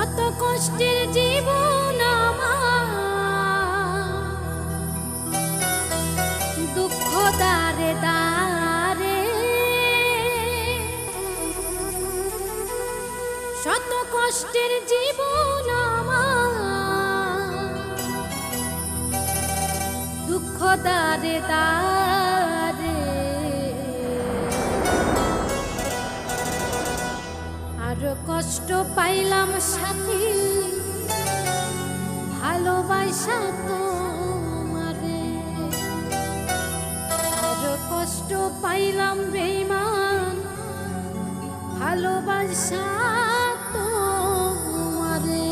শত কষ্টের জীবন আমার, দুঃখ দারে দারে, শত কষ্টের জীবন আমার, দুঃখ দারে দারে। আরো কষ্ট পাইলাম সাথী ভালোবাসা তোমারে, আরো কষ্ট পাইলাম বেঈমান ভালোবাসা তোমারে।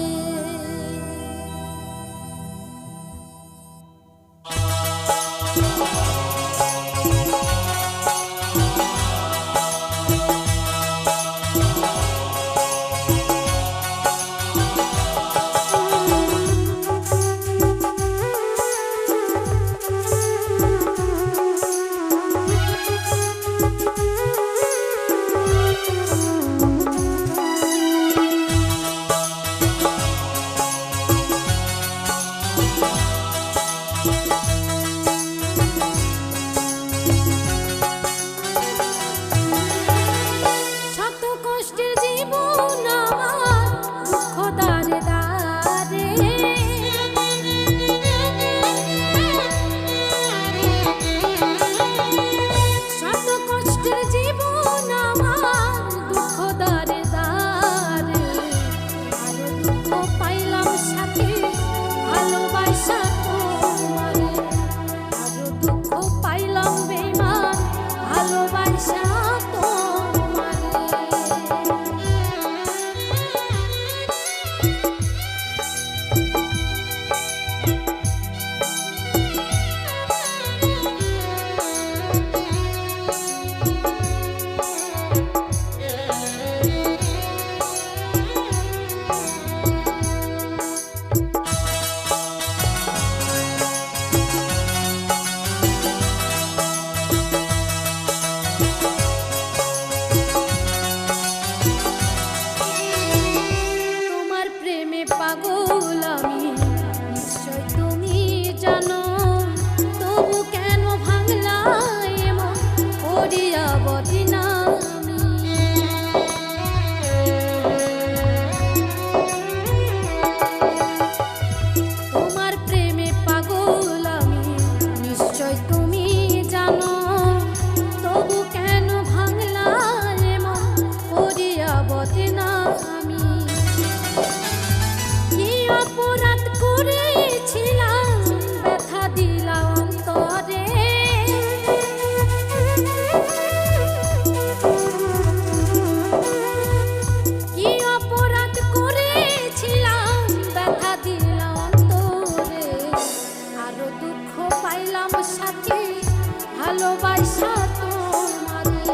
ভালোবাসা তোমারে,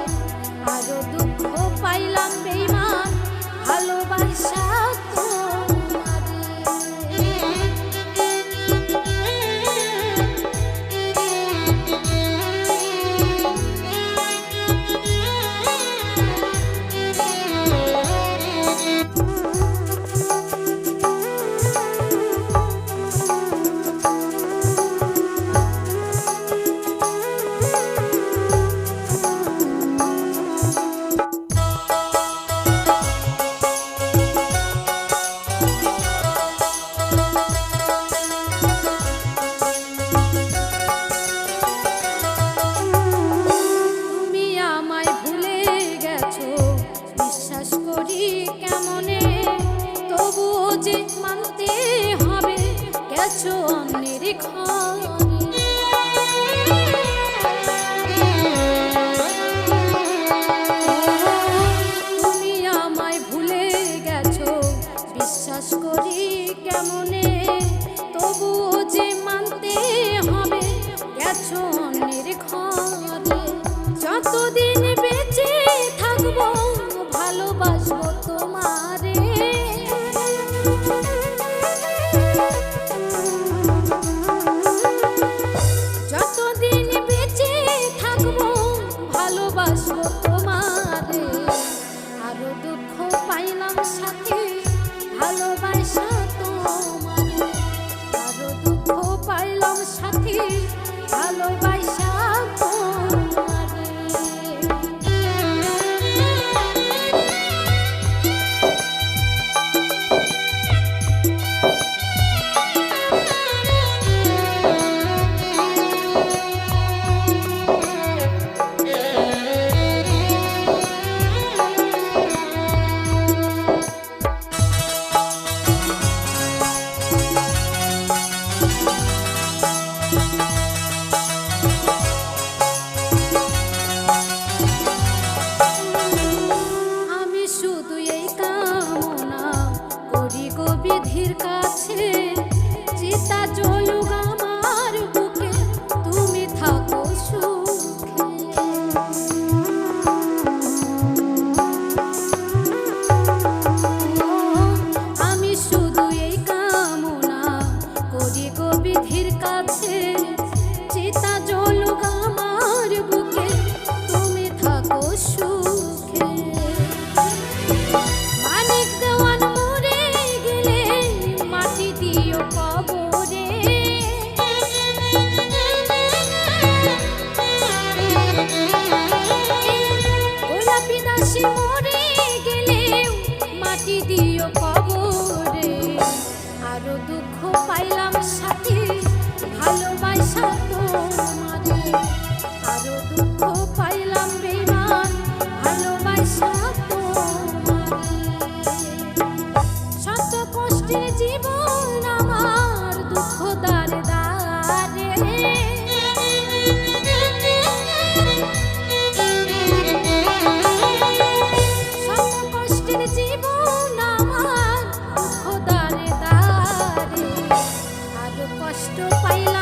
আরো দুঃখ পাইলাম বেঈমান ভালোবাসা মানতে হবে গেছো অন্যের ঘরে। তুমি আমায় ভুলে গেছো বিশ্বাস করি কেমনে, তবুও যে মানতে হবে গেছো অন্যের ঘরে। যতদিন বেঁচে থাকবো ভালোবাসবো তোমারে, যতদিন বেঁচে থাকবো ভালোবাসবো তোমারে। আরো দুঃখ পাইলাম সাথে ভালোবাসা তোমারে, আরো দুঃখ পাইলাম সাথী ভালোবাসা তোমারে। বিধির কাছে চিতা জ্বলুক আমার বুকে, তুমি থাকো সুখে। আমি শুধু এই কামনা করি গো বিধির কাছে, চিতা জ্বলুক আমার বুকে, তুমি থাকো সুখে। মানিক দেওয়ান মরে গেলেও মাটি দিও কবরে, আরো দুঃখ পাইলাম সাথী ভালোবাসা তোমারে, আরো দুঃখ পাইলাম বেমান ভালোবাসা তোমারে। শত কষ্টের জীবন আমার দুঃখ দারে দারে, জীবন আমার দুঃখ দারে দারে, আরো কষ্ট পাইলাম